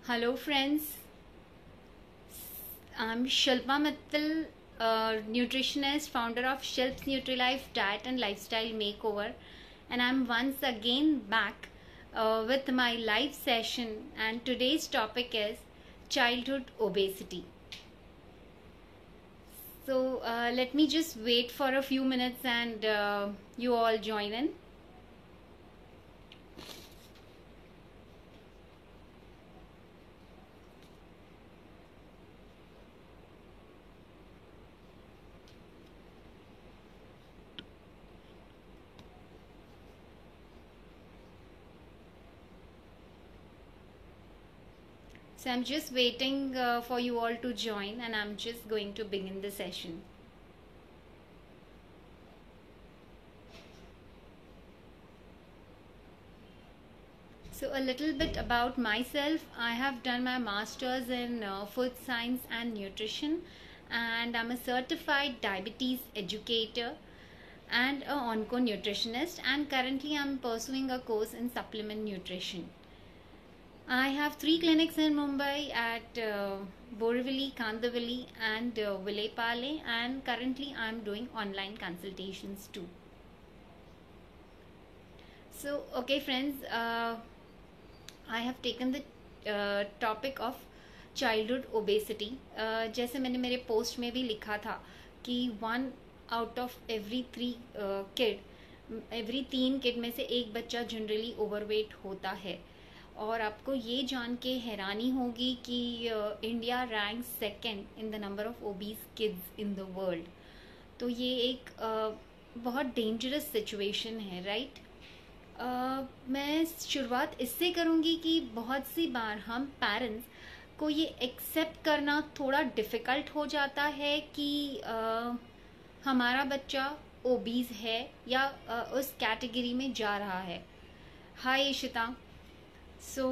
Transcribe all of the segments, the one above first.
Hello, friends. I'm Shilpa Mittal, nutritionist, founder of Shilp's NutriLife Diet and Lifestyle Makeover, and I'm once again back with my live session. And today's topic is childhood obesity. So let me just wait for a few minutes and you all join in. So I'm just waiting for you all to join, and I'm just going to begin the session. So a little bit about myself. I have done my master's in food science and nutrition, and I'm a certified diabetes educator and a onco nutritionist, and currently I'm pursuing a course in supplement nutrition. I have 3 clinics in Mumbai at Borivali, Kandivali and Vilepale, and currently I'm doing online consultations too. So okay friends, I have taken the topic of childhood obesity. जैसे मैंने मेरे post में भी लिखा था कि 1 out of every 3 kid में से एक बच्चा जनरली ओवरवेट होता है. और आपको ये जान के हैरानी होगी कि India rank second in the number of obese kids in the world. तो ये एक बहुत डेंजरस सिचुएशन है, राइट? मैं शुरुआत इससे करूँगी कि बहुत सी बार हम पेरेंट्स को ये एक्सेप्ट करना थोड़ा डिफ़िकल्ट हो जाता है कि हमारा बच्चा ओबीज है या उस कैटेगरी में जा रहा है. हाय इशिता. सो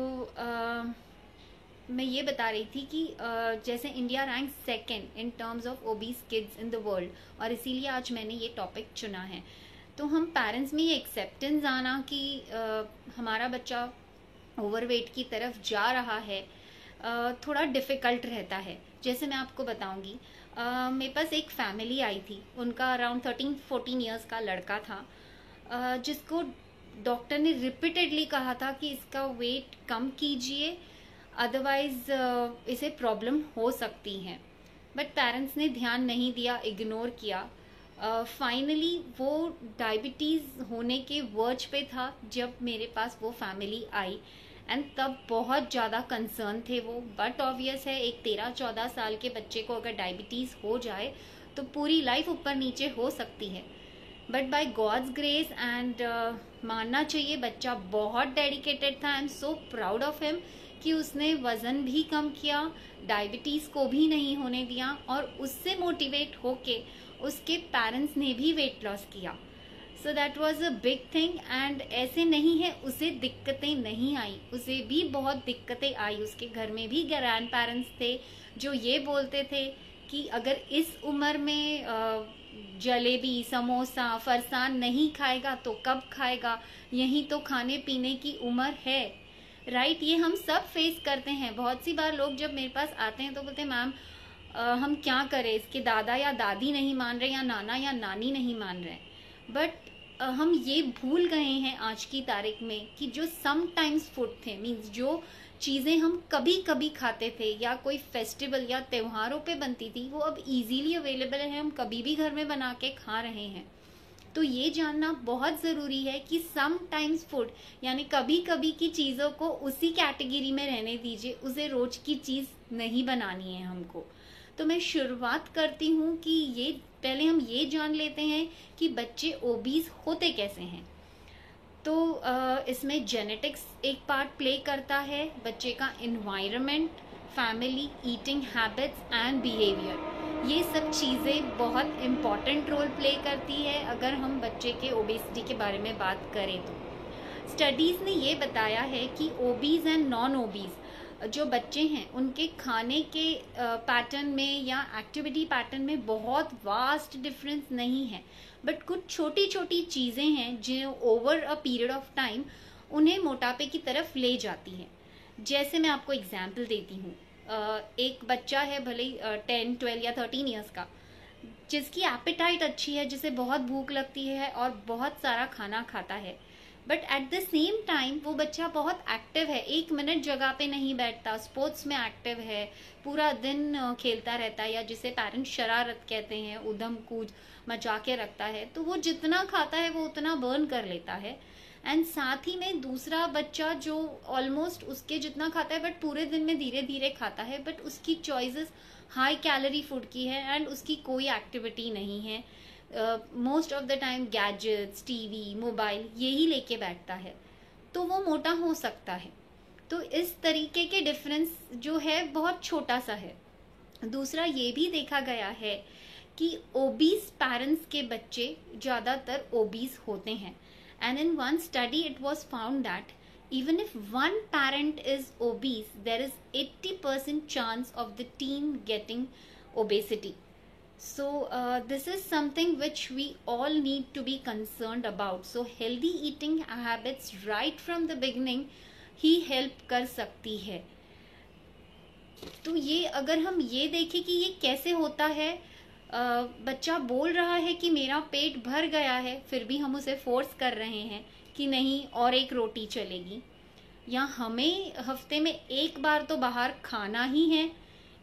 मैं ये बता रही थी कि जैसे India rank second in terms of obese kids in the world, और इसीलिए आज मैंने ये टॉपिक चुना है. तो हम पेरेंट्स में ये एक्सेप्टेंस आना कि हमारा बच्चा ओवरवेट की तरफ जा रहा है थोड़ा डिफ़िकल्ट रहता है. जैसे मैं आपको बताऊंगी, मेरे पास एक फैमिली आई थी. उनका अराउंड 13-14 ईयर्स का लड़का था जिसको डॉक्टर ने रिपीटेडली कहा था कि इसका वेट कम कीजिए, अदरवाइज इसे प्रॉब्लम हो सकती है. बट पेरेंट्स ने ध्यान नहीं दिया, इग्नोर किया. फाइनली वो डायबिटीज़ होने के वर्ज पे था जब मेरे पास वो फैमिली आई, एंड तब बहुत ज़्यादा कंसर्न थे वो. बट ऑब्वियस है, एक 13-14 साल के बच्चे को अगर डायबिटीज़ हो जाए तो पूरी लाइफ ऊपर नीचे हो सकती है. But by God's grace and मानना चाहिए, बच्चा बहुत डेडिकेटेड था. I am so proud of him कि उसने वज़न भी कम किया, डायबिटीज़ को भी नहीं होने दिया, और उससे मोटिवेट होके उसके पेरेंट्स ने भी वेट लॉस किया. So that was a big thing. And ऐसे नहीं है उसे दिक्कतें नहीं आई, उसे भी बहुत दिक्कतें आई. उसके घर में भी ग्रैंड पेरेंट्स थे जो ये बोलते थे कि अगर इस उम्र में जलेबी, समोसा, फरसान नहीं खाएगा तो कब खाएगा, यही तो खाने पीने की उम्र है, राइट? ये हम सब फेस करते हैं. बहुत सी बार लोग जब मेरे पास आते हैं तो बोलते हैं मैम हम क्या करें, इसके दादा या दादी नहीं मान रहे या नाना या नानी नहीं मान रहे. बट हम ये भूल गए हैं आज की तारीख में कि जो समटाइम्स फूड थे, मीन्स जो चीज़ें हम कभी कभी खाते थे या कोई फेस्टिवल या त्योहारों पे बनती थी, वो अब इजीली अवेलेबल है, हम कभी भी घर में बना के खा रहे हैं. तो ये जानना बहुत ज़रूरी है कि समटाइम्स फूड यानी कभी कभी की चीज़ों को उसी कैटेगरी में रहने दीजिए, उसे रोज की चीज़ नहीं बनानी है हमको. तो मैं शुरुआत करती हूँ कि ये पहले हम ये जान लेते हैं कि बच्चे ओबीज होते कैसे हैं. तो इसमें जेनेटिक्स एक पार्ट प्ले करता है, बच्चे का environment, family, eating habits and behaviour, ये सब चीज़ें बहुत इम्पॉर्टेंट रोल प्ले करती है अगर हम बच्चे के ओबेसिटी के बारे में बात करें. तो स्टडीज़ ने ये बताया है कि ओबीज एंड नॉन ओबीज जो बच्चे हैं उनके खाने के पैटर्न में या एक्टिविटी पैटर्न में बहुत वास्ट डिफरेंस नहीं है. बट कुछ छोटी छोटी चीज़ें हैं जो over a period of time उन्हें मोटापे की तरफ ले जाती हैं. जैसे मैं आपको एग्जाम्पल देती हूँ, एक बच्चा है भले ही 10, 12 या 13 ईयर्स का, जिसकी एपेटाइट अच्छी है, जिसे बहुत भूख लगती है और बहुत सारा खाना खाता है, but at the same time वो बच्चा बहुत एक्टिव है, 1 मिनट जगह पे नहीं बैठता, स्पोर्ट्स में एक्टिव है, पूरा दिन खेलता रहता है, या जिसे पेरेंट्स शरारत कहते हैं, उधम कूद मचा के रखता है, तो वो जितना खाता है वो उतना बर्न कर लेता है। एंड साथ ही में दूसरा बच्चा जो ऑलमोस्ट उसके जितना खाता है बट पूरे दिन में धीरे धीरे खाता है, बट उसकी चॉइसेस हाई कैलोरी फूड की है एंड उसकी कोई एक्टिविटी नहीं है, most of the time gadgets, TV, mobile यही लेके बैठता है, तो वो मोटा हो सकता है। तो इस तरीके के डिफरेंस जो है बहुत छोटा सा है। दूसरा ये भी देखा गया है कि ओबीज पेरेंट्स के बच्चे ज़्यादातर ओबीज होते हैं, and in one study it was found that even if one parent is obese, there is 80% chance of the teen getting obesity. So this is something which we all need to be concerned about. So healthy eating habits right from the beginning he help कर सकती है। तो ये अगर हम ये देखें कि ये कैसे होता है, बच्चा बोल रहा है कि मेरा पेट भर गया है, फिर भी हम उसे फोर्स कर रहे हैं कि नहीं और एक रोटी चलेगी, या हमें हफ्ते में एक बार तो बाहर खाना ही है,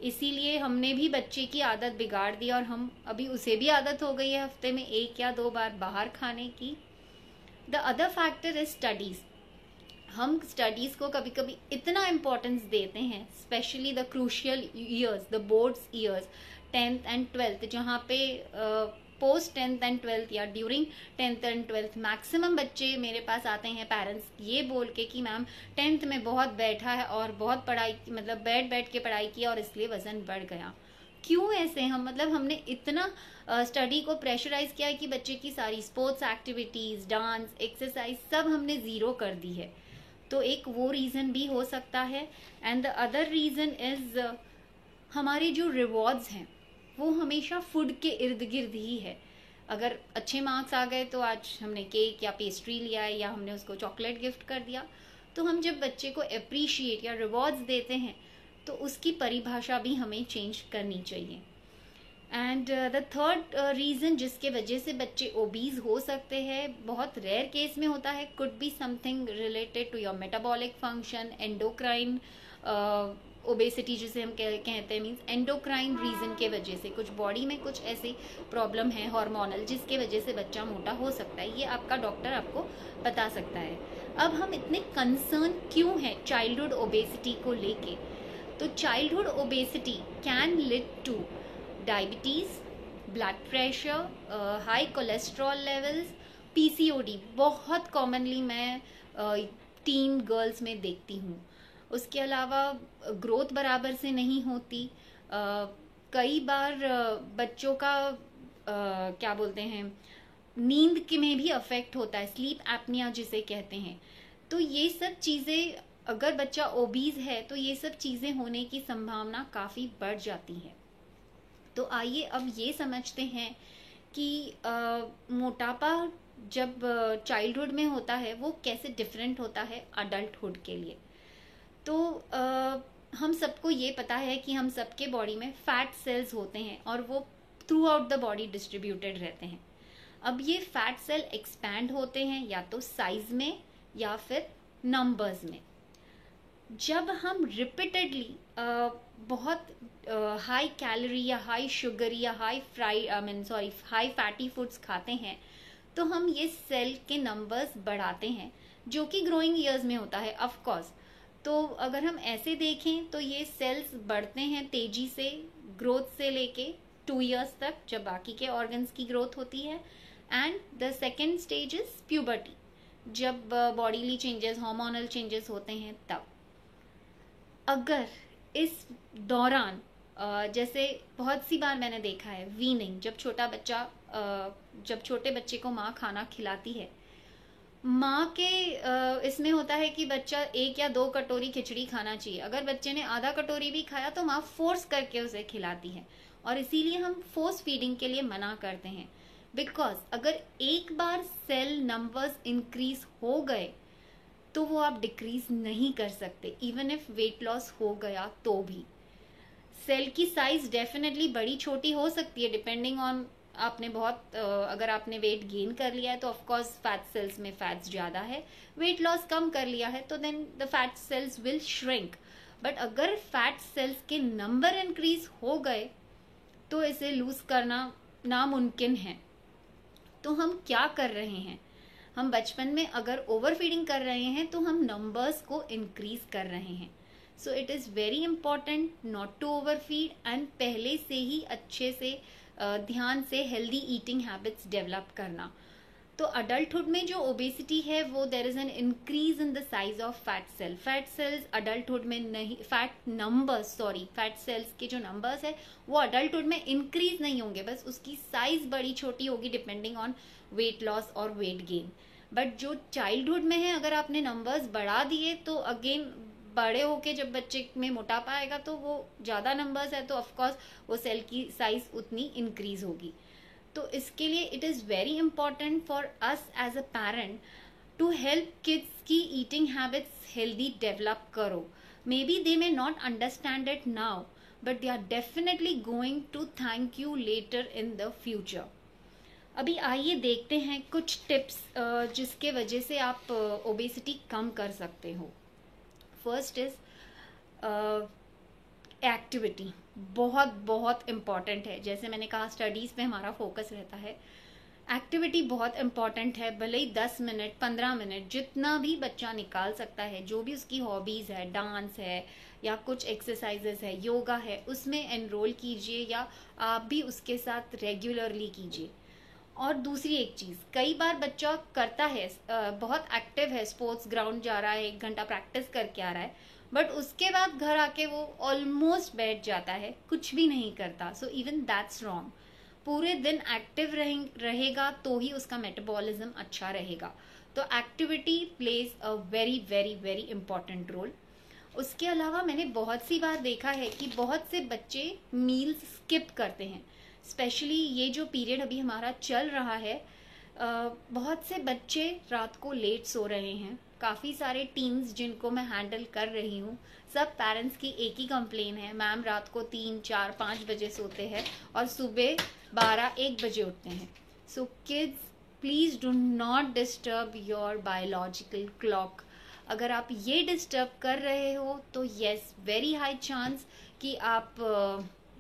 इसीलिए हमने भी बच्चे की आदत बिगाड़ दी और हम अभी उसे भी आदत हो गई है हफ्ते में 1 या 2 बार बाहर खाने की। The other factor is studies. हम स्टडीज को कभी कभी इतना इम्पोर्टेंस देते हैं, specially the crucial years, the boards years, 10th and 12th, जहाँ पे पोस्ट 10th एंड 12th या during 10th and 12th maximum बच्चे मेरे पास आते हैं पेरेंट्स ये बोल के कि मैम 10th में बहुत बैठा है और बहुत पढ़ाई, मतलब बैठ के पढ़ाई किया और इसलिए वजन बढ़ गया। क्यों ऐसे हम, मतलब हमने इतना स्टडी को प्रेशराइज किया है कि बच्चे की सारी स्पोर्ट्स एक्टिविटीज, डांस, एक्सरसाइज सब हमने ज़ीरो कर दी है। तो एक वो रीज़न भी हो सकता है। And the other reason is हमारे जो रिवॉर्ड्स हैं वो हमेशा फूड के इर्द गिर्द ही है। अगर अच्छे मार्क्स आ गए तो आज हमने केक या पेस्ट्री लिया है या हमने उसको चॉकलेट गिफ्ट कर दिया। तो हम जब बच्चे को अप्रिशिएट या रिवॉर्ड्स देते हैं तो उसकी परिभाषा भी हमें चेंज करनी चाहिए। एंड द थर्ड रीज़न जिसके वजह से बच्चे ओबीज हो सकते हैं, बहुत रेयर केस में होता है, could be something related to your metabolic function, endocrine obesity जिसे हम कहते हैं, मीन्स एंडोक्राइन रीजन के वजह से कुछ बॉडी में कुछ ऐसी प्रॉब्लम है हार्मोनल जिसके वजह से बच्चा मोटा हो सकता है। ये आपका डॉक्टर आपको बता सकता है। अब हम इतने कंसर्न क्यों हैं चाइल्डहुड ओबेसिटी को लेके? तो childhood obesity can lead two diabetes, blood pressure, high cholesterol levels, PCOD बहुत कॉमनली मैं टीन गर्ल्स में देखती हूँ। उसके अलावा ग्रोथ बराबर से नहीं होती, कई बार बच्चों का क्या बोलते हैं, नींद के में भी अफेक्ट होता है, स्लीप एपनिया जिसे कहते हैं। तो ये सब चीज़ें, अगर बच्चा ओबीज है तो ये सब चीज़ें होने की संभावना काफ़ी बढ़ जाती है। तो आइए अब ये समझते हैं कि मोटापा जब चाइल्डहुड में होता है वो कैसे डिफरेंट होता है अडल्टहुड के लिए। तो हम सबको ये पता है कि हम सबके बॉडी में फैट सेल्स होते हैं और वो through out the body distributed रहते हैं। अब ये फैट सेल एक्सपैंड होते हैं या तो साइज में या फिर नंबर्स में। जब हम रिपीटेडली बहुत हाई कैलोरी या हाई शुगर या हाई फैटी फूड्स खाते हैं तो हम ये सेल के नंबर्स बढ़ाते हैं, जो कि ग्रोइंग ईयर्स में होता है ऑफ कोर्स। तो अगर हम ऐसे देखें तो ये सेल्स बढ़ते हैं तेजी से, ग्रोथ से लेके 2 ईयर्स तक, जब बाकी के ऑर्गन्स की ग्रोथ होती है। And the second stage is puberty, जब बॉडीली चेंजेस, हार्मोनल चेंजेस होते हैं तब। अगर इस दौरान जैसे बहुत सी बार मैंने देखा है वीनिंग, जब छोटे बच्चे को माँ खाना खिलाती है, माँ के इसमें होता है कि बच्चा 1 या 2 कटोरी खिचड़ी खाना चाहिए। अगर बच्चे ने आधा कटोरी भी खाया तो माँ फोर्स करके उसे खिलाती है, और इसीलिए हम फोर्स फीडिंग के लिए मना करते हैं। बिकॉज अगर एक बार सेल नंबर्स इंक्रीज हो गए तो वो आप डिक्रीज नहीं कर सकते, इवन इफ वेट लॉस हो गया तो भी। सेल की साइज डेफिनेटली बड़ी छोटी हो सकती है डिपेंडिंग ऑन, आपने बहुत अगर आपने वेट गेन कर लिया है तो ऑफकोर्स फैट सेल्स में फैट्स ज़्यादा है, वेट लॉस कम कर लिया है तो then the fat cells will shrink. But अगर फैट सेल्स के नंबर इंक्रीज हो गए तो इसे लूज करना नामुमकिन है। तो हम क्या कर रहे हैं, हम बचपन में अगर ओवर फीडिंग कर रहे हैं तो हम नंबर्स को इंक्रीज कर रहे हैं। So it is very important not to overfeed and पहले से ही अच्छे से ध्यान से हेल्दी ईटिंग हैबिट्स डेवलप करना। तो अडल्टहुड में जो ओबेसिटी है वो there is an increase in the size of fat cell. Fat cells adulthood में नहीं, फैट सेल्स के जो नंबर्स है वो अडल्टहुड में इंक्रीज नहीं होंगे, बस उसकी साइज बड़ी छोटी होगी डिपेंडिंग ऑन वेट लॉस और वेट गेन। बट जो चाइल्डहुड में है अगर आपने नंबर्स बढ़ा दिए तो अगेन बड़े होके जब बच्चे में मोटापा आएगा तो वो ज़्यादा नंबर्स है तो ऑफकोर्स वो सेल की साइज उतनी इंक्रीज होगी। तो इसके लिए it is very important for us as a parent to help kids की ईटिंग हैबिट्स हेल्दी डेवलप करो। Maybe they may not understand it now but they are definitely going to thank you later in the future. अभी आइए देखते हैं कुछ tips जिसके वजह से आप ओबेसिटी कम कर सकते हो। फर्स्ट इज एक्टिविटी, बहुत बहुत इम्पॉर्टेंट है। जैसे मैंने कहा स्टडीज़ पे हमारा फोकस रहता है, एक्टिविटी बहुत इम्पॉर्टेंट है। भले ही 10 मिनट 15 मिनट जितना भी बच्चा निकाल सकता है, जो भी उसकी हॉबीज़ है, डांस है या कुछ एक्सरसाइजेस है, योगा है, उसमें एनरोल कीजिए या आप भी उसके साथ रेगुलरली कीजिए। और दूसरी एक चीज़, कई बार बच्चा करता है बहुत एक्टिव है, स्पोर्ट्स ग्राउंड जा रहा है, 1 घंटा प्रैक्टिस करके आ रहा है, बट उसके बाद घर आके वो ऑलमोस्ट बैठ जाता है, कुछ भी नहीं करता। So even that's wrong. पूरे दिन एक्टिव रहेगा तो ही उसका मेटाबॉलिज्म अच्छा रहेगा। तो activity plays a very very very important role. उसके अलावा मैंने बहुत सी बार देखा है कि बहुत से बच्चे मील्स स्किप करते हैं। स्पेशली ये जो पीरियड अभी हमारा चल रहा है, बहुत से बच्चे रात को लेट सो रहे हैं। काफ़ी सारे टीम्स जिनको मैं हैंडल कर रही हूँ, सब पेरेंट्स की एक ही कंप्लेन है, मैम रात को 3, 4, 5 बजे सोते हैं और सुबह 12, 1 बजे उठते हैं। So kids please do not disturb your biological clock. अगर आप ये डिस्टर्ब कर रहे हो तो येस, वेरी हाई चांस कि आप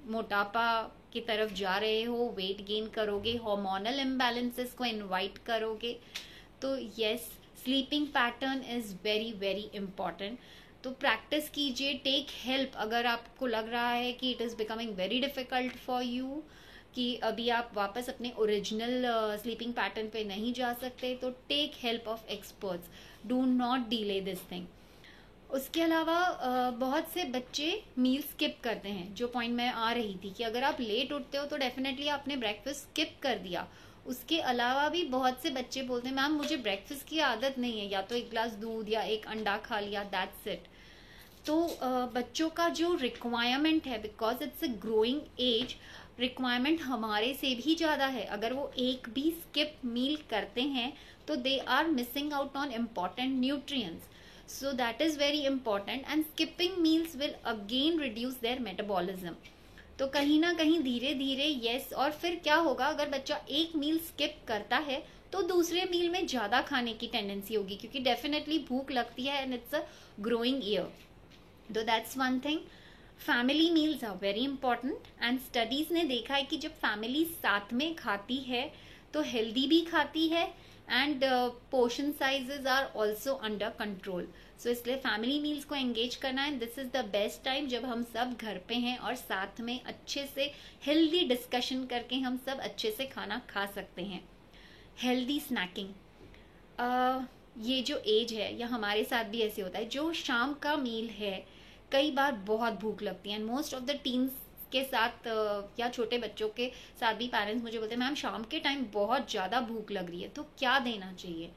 मोटापा की तरफ जा रहे हो, वेट गेन करोगे, हार्मोनल इम्बैलेंसेस को इनवाइट करोगे। तो yes, sleeping pattern is very very important. तो प्रैक्टिस कीजिए, टेक हेल्प। अगर आपको लग रहा है कि it is becoming very difficult for you, कि अभी आप वापस अपने ओरिजिनल स्लीपिंग पैटर्न पे नहीं जा सकते, तो take help of experts. Do not delay this thing. उसके अलावा बहुत से बच्चे मील स्किप करते हैं, जो पॉइंट मैं आ रही थी कि अगर आप लेट उठते हो तो डेफिनेटली आपने ब्रेकफास्ट स्किप कर दिया। उसके अलावा भी बहुत से बच्चे बोलते हैं मैम मुझे ब्रेकफास्ट की आदत नहीं है, या तो 1 गिलास दूध या 1 अंडा खा लिया, दैट्स इट। तो बच्चों का जो रिक्वायरमेंट है, because it's a growing age, requirement हमारे से भी ज़्यादा है। अगर वो एक भी स्किप मील करते हैं तो they are missing out on important nutrients. So that is very important and skipping meals will again reduce their metabolism. तो कहीं ना कहीं धीरे धीरे yes, और फिर क्या होगा अगर बच्चा एक मील स्किप करता है तो दूसरे मील में ज़्यादा खाने की टेंडेंसी होगी, क्योंकि डेफिनेटली भूख लगती है and it's a growing year. तो that's one thing. Family meals are very important and studies ने देखा है कि जब फैमिली साथ में खाती है तो हेल्दी भी खाती है and portion sizes are also under control. So इसलिए फैमिली मील्स को एंगेज करना है। This is the best time जब हम सब घर पे हैं और साथ में अच्छे से हेल्दी डिस्कशन करके हम सब अच्छे से खाना खा सकते हैं। हेल्दी स्नैकिंग, ये जो एज है या हमारे साथ भी ऐसे होता है, जो शाम का मील है कई बार बहुत भूख लगती है and most of the teens के साथ या छोटे बच्चों के साथ भी पेरेंट्स मुझे बोलते हैं मैम शाम के टाइम बहुत ज़्यादा भूख लग रही है, तो क्या देना चाहिए।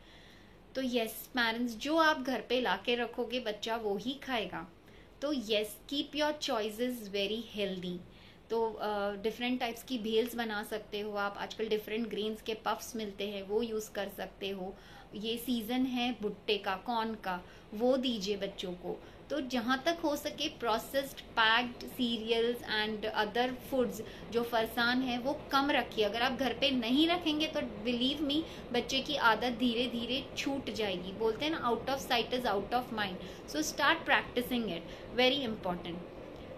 तो येस पेरेंट्स, जो आप घर पे ला के रखोगे बच्चा वो ही खाएगा। तो yes, keep your choices very healthy. तो डिफरेंट टाइप्स की भेल्स बना सकते हो आप। आजकल डिफरेंट ग्रेन्स के पफ्स मिलते हैं, वो यूज़ कर सकते हो। ये सीज़न है भुट्टे का, कॉर्न का, वो दीजिए बच्चों को। तो जहाँ तक हो सके processed packed cereals and other foods जो फरसान है वो कम रखिए। अगर आप घर पे नहीं रखेंगे तो बिलीव मी बच्चे की आदत धीरे धीरे छूट जाएगी। बोलते हैं ना, out of sight is out of mind. So start practising it, very important.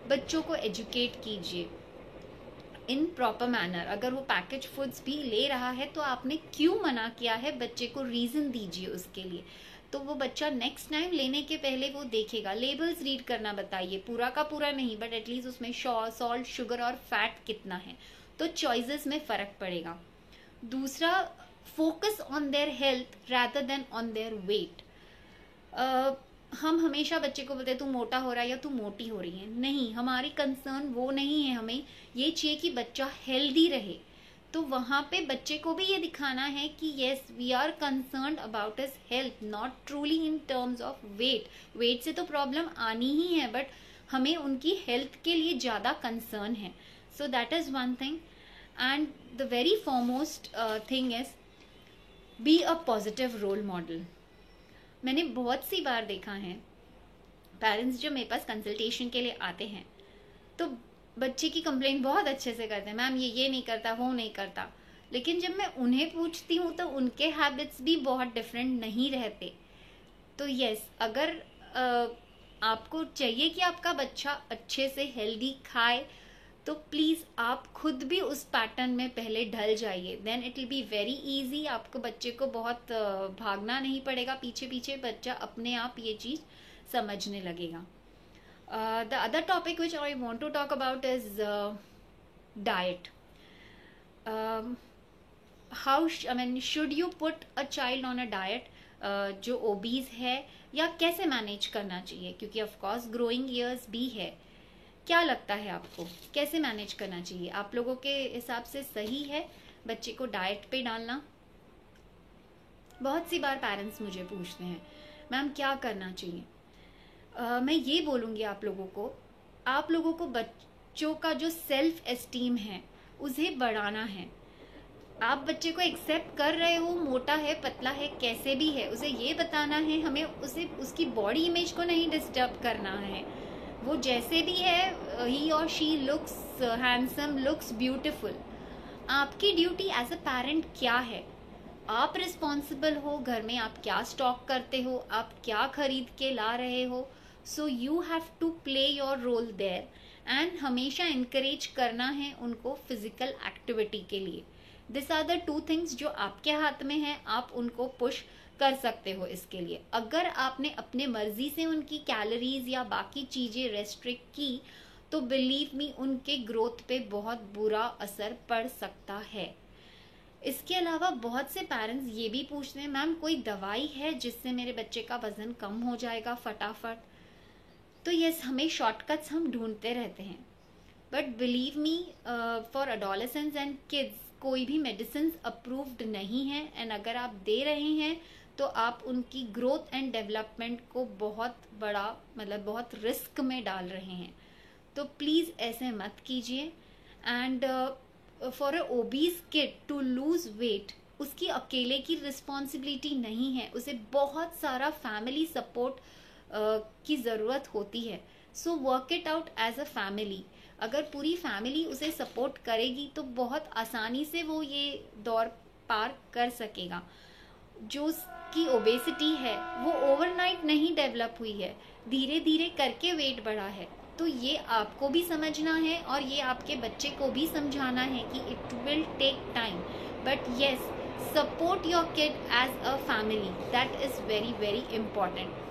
बच्चों को एजुकेट कीजिए इन प्रॉपर मैनर। अगर वो पैकेज फूड्स भी ले रहा है तो आपने क्यों मना किया है, बच्चे को रीज़न दीजिए उसके लिए। तो वो बच्चा नेक्स्ट टाइम लेने के पहले वो देखेगा। लेबल्स रीड करना बताइए, पूरा का पूरा नहीं, बट एटलीस्ट उसमें सॉल्ट, शुगर और फैट कितना है, तो चॉइसेस में फ़र्क पड़ेगा। दूसरा, focus on their health rather than on their weight. हम हमेशा बच्चे को बोलते हैं तू मोटा हो रहा है या तू मोटी हो रही है। नहीं, हमारी कंसर्न वो नहीं है। हमें ये चाहिए कि बच्चा हेल्दी रहे। तो वहाँ पे बच्चे को भी ये दिखाना है कि yes we are concerned about his health, not truly in terms of weight. Weight से तो प्रॉब्लम आनी ही है, बट हमें उनकी हेल्थ के लिए ज़्यादा कंसर्न है। So that is one thing. And the very foremost thing is be a positive role model. मैंने बहुत सी बार देखा है पेरेंट्स जो मेरे पास कंसल्टेशन के लिए आते हैं तो बच्चे की कंप्लेंट बहुत अच्छे से करते हैं, मैम ये नहीं करता, वो नहीं करता। लेकिन जब मैं उन्हें पूछती हूँ तो उनके हैबिट्स भी बहुत डिफरेंट नहीं रहते। तो यस, अगर आपको चाहिए कि आपका बच्चा अच्छे से हेल्दी खाए तो प्लीज़ आप खुद भी उस पैटर्न में पहले ढल जाइए। Then it will be very easy. आपको बच्चे को बहुत भागना नहीं पड़ेगा पीछे पीछे, बच्चा अपने आप ये चीज़ समझने लगेगा। The other topic which I want to talk about is diet. How should you put a child on a diet जो ओबीज है, या कैसे मैनेज करना चाहिए, क्योंकि ऑफकोर्स ग्रोइंग ईयर्स भी है। क्या लगता है आपको कैसे मैनेज करना चाहिए? आप लोगों के हिसाब से सही है बच्चे को डाइट पे डालना? बहुत सी बार पेरेंट्स मुझे पूछते हैं मैम क्या करना चाहिए। मैं ये बोलूँगी आप लोगों को बच्चों का जो सेल्फ एस्टीम है उसे बढ़ाना है। आप बच्चे को एक्सेप्ट कर रहे हो, मोटा है, पतला है, कैसे भी है, उसे ये बताना है। हमें उसे उसकी बॉडी इमेज को नहीं डिस्टर्ब करना है। वो जैसे भी है, ही और she looks handsome, looks beautiful. आपकी ड्यूटी एज अ पेरेंट क्या है? आप रिस्पॉन्सिबल हो, घर में आप क्या स्टॉक करते हो, आप क्या खरीद के ला रहे हो। So you have to play your role there and हमेशा इनकरेज करना है उनको फिजिकल एक्टिविटी के लिए। This are the two things जो आपके हाथ में है, आप उनको पुश कर सकते हो इसके लिए। अगर आपने अपने मर्जी से उनकी कैलोरीज या बाकी चीजें रेस्ट्रिक्ट की तो बिलीव मी उनके ग्रोथ पे बहुत बुरा असर पड़ सकता है। इसके अलावा बहुत से पेरेंट्स ये भी पूछते हैं मैम कोई दवाई है जिससे मेरे बच्चे का वजन कम हो जाएगा फटाफट? तो यस, हमें शॉर्टकट्स हम ढूंढते रहते हैं, but believe me for adolescents and kids कोई भी मेडिसिन अप्रूव्ड नहीं है। एंड अगर आप दे रहे हैं तो आप उनकी ग्रोथ एंड डेवलपमेंट को बहुत बड़ा बहुत रिस्क में डाल रहे हैं। तो प्लीज़ ऐसे मत कीजिए। And for a obese kid to lose weight उसकी अकेले की रिस्पॉन्सिबिलिटी नहीं है, उसे बहुत सारा फैमिली सपोर्ट की ज़रूरत होती है। So work it out as a family. अगर पूरी फैमिली उसे सपोर्ट करेगी तो बहुत आसानी से वो ये दौर पार कर सकेगा। जो उसकी ओबेसिटी है वो ओवरनाइट नहीं डेवलप हुई है, धीरे धीरे करके वेट बढ़ा है। तो ये आपको भी समझना है और ये आपके बच्चे को भी समझाना है कि it will take time, but yes support your kid as a family, that is very very important.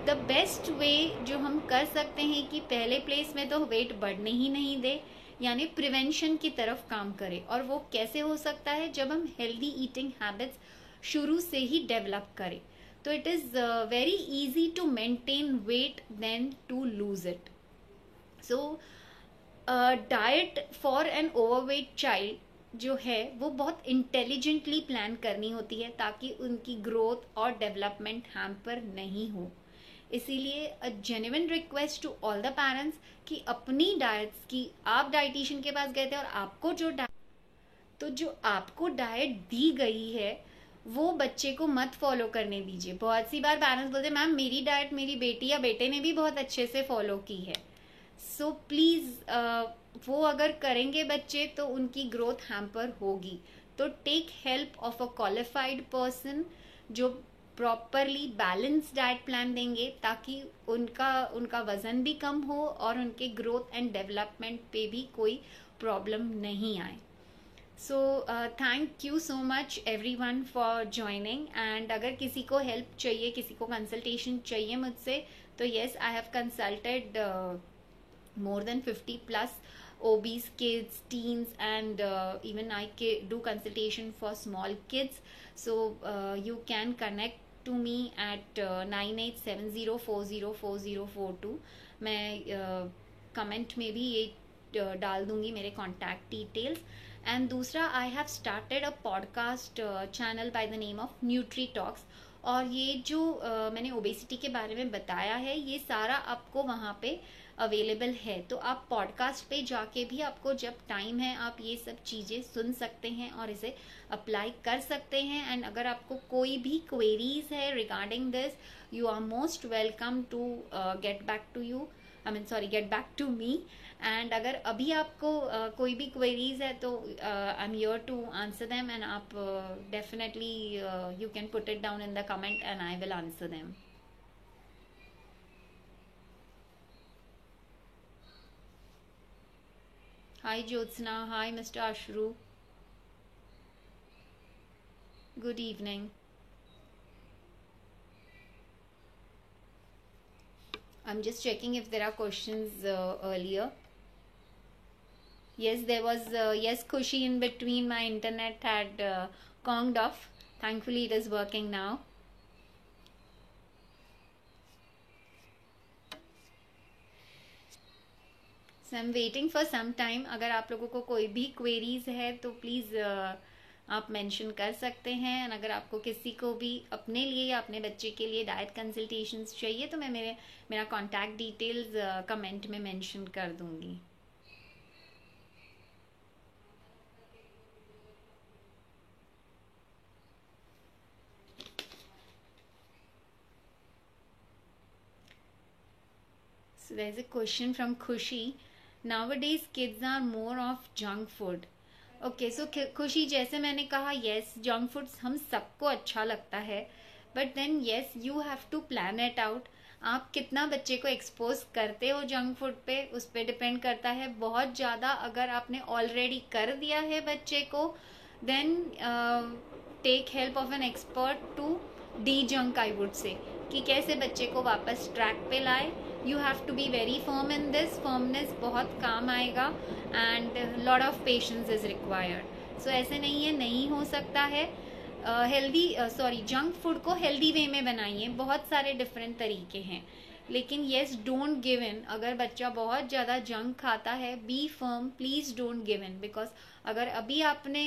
The best way जो हम कर सकते हैं कि पहले प्लेस में तो वेट बढ़ने ही नहीं दे, यानी प्रिवेंशन की तरफ काम करें। और वो कैसे हो सकता है? जब हम हेल्दी ईटिंग हैबिट्स शुरू से ही डेवलप करें। तो it is very easy to maintain weight than to lose it. So diet for an overweight child जो है वो बहुत इंटेलिजेंटली प्लान करनी होती है ताकि उनकी ग्रोथ और डेवलपमेंट हैम्पर नहीं हो। इसीलिए a genuine request to all the parents कि अपनी डाइट्स की, आप डाइटिशियन के पास गए थे और आपको जो आपको डाइट दी गई है वो बच्चे को मत फॉलो करने दीजिए। बहुत सी बार पेरेंट्स बोलते हैं मैम मेरी डाइट मेरी बेटी या बेटे ने भी बहुत अच्छे से फॉलो की है। सो प्लीज वो अगर करेंगे बच्चे तो उनकी ग्रोथ हैम्पर होगी। तो take help of a qualified person जो प्रॉपरली बैलेंस डाइट प्लान देंगे, ताकि उनका वजन भी कम हो और उनके ग्रोथ एंड डेवलपमेंट पे भी कोई प्रॉब्लम नहीं आए। So thank you so much everyone for joining. And अगर किसी को हेल्प चाहिए, किसी को कंसल्टेशन चाहिए मुझसे, तो yes I have consulted more than 50 plus obese kids, teens, and even I do consultation for small kids. So you can connect to me at 9870404042। मैं कमेंट में भी ये डाल दूंगी मेरे कॉन्टैक्ट डिटेल्स। एंड दूसरा, I have started a podcast channel by the name of nutri talks. और ये जो मैंने ओबेसिटी के बारे में बताया है ये सारा आपको वहाँ पे अवेलेबल है। तो आप पॉडकास्ट पे जाके भी आपको जब टाइम है आप ये सब चीज़ें सुन सकते हैं और इसे अप्लाई कर सकते हैं। एंड अगर आपको कोई भी क्वेरीज है regarding this, you are most welcome to get back to me. And अगर अभी आपको कोई भी क्वेरीज है तो I am here to answer them. And आप definitely you can put it down in the comment and I will answer them. Hi Jyotsna, hi Mr. Ashru. Good evening. I'm just checking if there are questions earlier. Yes, there was yes Khushi in between. My internet had conked off. Thankfully it is working now. So I'm waiting for some time. अगर आप लोगों को कोई भी queries है तो please आप mention कर सकते हैं। एंड अगर आपको किसी को भी अपने लिए या अपने बच्चे के लिए डाइट कंसल्टेशंस चाहिए तो मैं मेरा कॉन्टैक्ट डिटेल्स कमेंट में मेंशन कर दूंगी। So there's a question from Khushi. Nowadays kids are more of junk food. Okay so खुशी, जैसे मैंने कहा येस जंक फूड हम सबको अच्छा लगता है, but then yes you have to plan it out. आप कितना बच्चे को एक्सपोज करते हो जंक फूड पे, उस पर डिपेंड करता है बहुत ज़्यादा। अगर आपने ऑलरेडी कर दिया है बच्चे को, then take help of an expert to dejunk, I would say, कि कैसे बच्चे को वापस ट्रैक पे लाए। You have to be very firm in this. Firmness बहुत काम आएगा and lot of patience is required. So ऐसे नहीं है, नहीं हो सकता है। जंक फूड को हेल्दी वे में बनाइए। बहुत सारे डिफरेंट तरीके हैं, लेकिन येस डोंट गिव इन। अगर बच्चा बहुत ज़्यादा जंक खाता है, be firm, please don't give in. Because अगर अभी आपने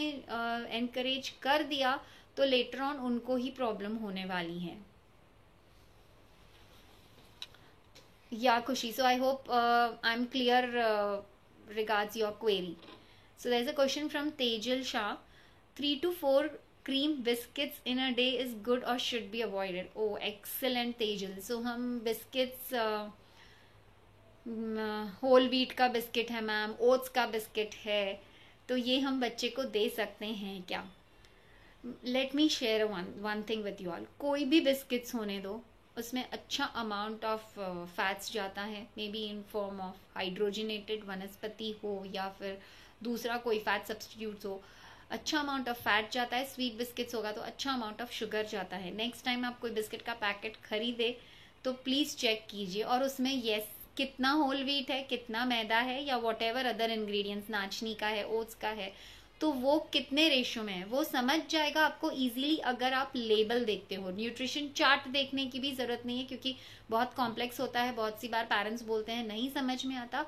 एनकरेज कर दिया तो लेटर ऑन उनको ही प्रॉब्लम होने वाली है। Yeah, Kushi. So I hope I'm clear regards your query. So there's a question from Tejal Shah. 3 to 4 cream biscuits in a day is good or should be avoided? Oh, excellent Tejal. So हम biscuits whole wheat का biscuit है ma'am, oats का biscuit है, तो ये हम बच्चे को दे सकते हैं क्या? Let me share one thing with you all. कोई भी बिस्किट्स होने दो, उसमें अच्छा अमाउंट ऑफ फैट्स जाता है, may be in form of hydrogenated वनस्पति हो या फिर दूसरा कोई फैट सब्सटीट्यूट्स हो। अच्छा अमाउंट ऑफ फैट जाता है। स्वीट बिस्किट्स होगा तो अच्छा अमाउंट ऑफ शुगर जाता है। नेक्स्ट टाइम आप कोई बिस्किट का पैकेट खरीदे तो प्लीज़ चेक कीजिए, और उसमें येस कितना होल व्हीट है, कितना मैदा है, या वॉट एवर अदर इंग्रेडिएंट्स, नाचनी का है, ओट्स का है, तो वो कितने रेशियो में है वो समझ जाएगा आपको इजीली अगर आप लेबल देखते हो। न्यूट्रिशन चार्ट देखने की भी ज़रूरत नहीं है, क्योंकि बहुत कॉम्प्लेक्स होता है। बहुत सी बार पेरेंट्स बोलते हैं नहीं समझ में आता।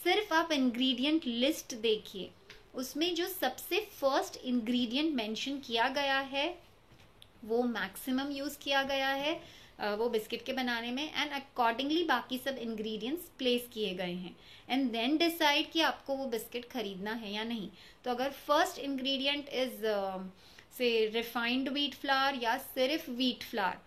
सिर्फ आप इंग्रेडिएंट लिस्ट देखिए, उसमें जो सबसे फर्स्ट इंग्रेडिएंट मेंशन किया गया है वो मैक्सिमम यूज़ किया गया है। वो बिस्किट के बनाने में, एंड अकॉर्डिंगली बाकी सब इंग्रेडिएंट्स प्लेस किए गए हैं, एंड देन डिसाइड कि आपको वो बिस्किट खरीदना है या नहीं. तो अगर फर्स्ट इंग्रेडिएंट इज से रिफाइंड व्हीट फ्लावर या सिर्फ व्हीट फ्लावर,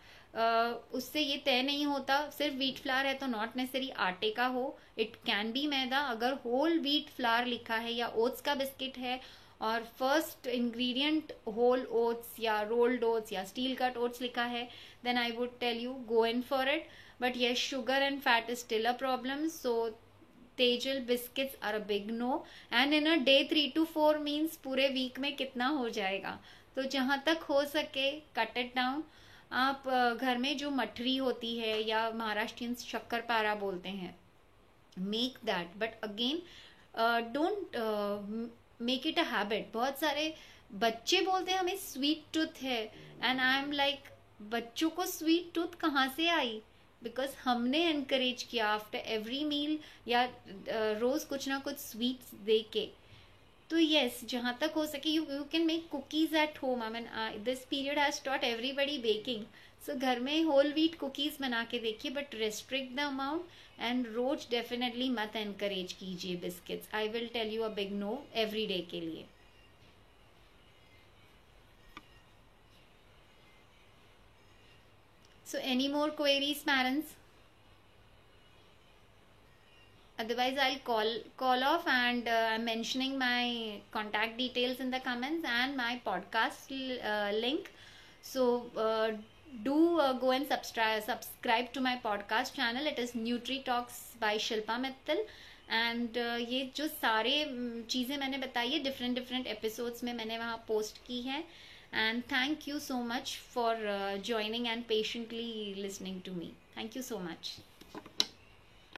उससे ये तय नहीं होता. सिर्फ व्हीट फ्लावर है तो नॉट नेसेसरी आटे का हो, इट कैन बी मैदा. अगर होल व्हीट फ्लावर लिखा है या ओट्स का बिस्किट है और फर्स्ट इंग्रेडिएंट होल ओट्स या रोल्ड ओट्स या स्टील कट ओट्स लिखा है, then I would tell you go in for it. But yes, sugar and fat is still a problem, so Tejal biscuits are a big no. And in a day 3 to 4 means पूरे week में कितना हो जाएगा. तो जहाँ तक हो सके कट इट डाउन. आप घर में जो मठरी होती है या महाराष्ट्रियन शक्करपारा बोलते हैं, make that, but again don't make it a habit. बहुत सारे बच्चे बोलते हैं हमें स्वीट टूथ है, एंड आई एम लाइक, बच्चों को स्वीट टूथ कहाँ से आई? बिकॉज हमने एनकरेज किया आफ्टर एवरी मील या रोज कुछ ना कुछ स्वीट्स दे के. तो येस, जहाँ तक हो सके you can make cookies at home. I mean this period has taught everybody baking. So घर में होल व्हीट कुकीज बना के देखिए, but restrict the amount, and रोज डेफिनेटली मत एनकरेज कीजिए biscuits. I will tell you a big no every day के लिए. So any more queries, parents? Otherwise I'll call off, and I'm mentioning my contact details in the comments and my podcast link. So do go and subscribe to my podcast channel. It is Nutri Talks by Shilpa Mittal. And ये जो सारे चीज़ें मैंने बताई है different episodes में मैंने वहाँ पोस्ट की है. And thank you so much for joining and patiently listening to me. Thank you so much.